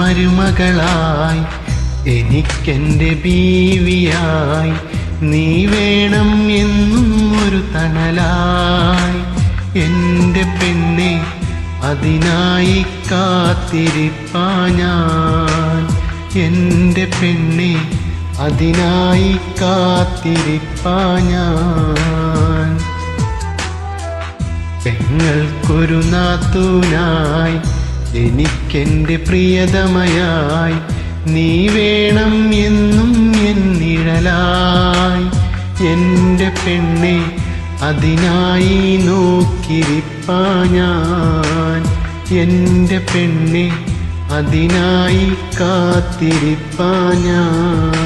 മരുമകളായി എനിക്കെൻ്റെ ബീവിയായി നീ വേണം എന്നും ഒരു തണലായി എൻ്റെ പെണ്ണെ അതിനായി കാത്തിരിപ്പാ ഞാൻ എൻ്റെ പെണ്ണെ അതിനായി കാത്തിരിപ്പാ ഞാൻ പെങ്ങൾക്കൊരു നാത്തൂനായി എനിക്കെൻ്റെ പ്രിയതമയായി നീ വേണം എന്നും എൻ നിഴലായി എൻ്റെ പെണ്ണെ അതിനായി നോക്കിരിപ്പാ ഞാൻ എൻ്റെ പെണ്ണെ അതിനായി കാത്തിരിപ്പാ ഞാൻ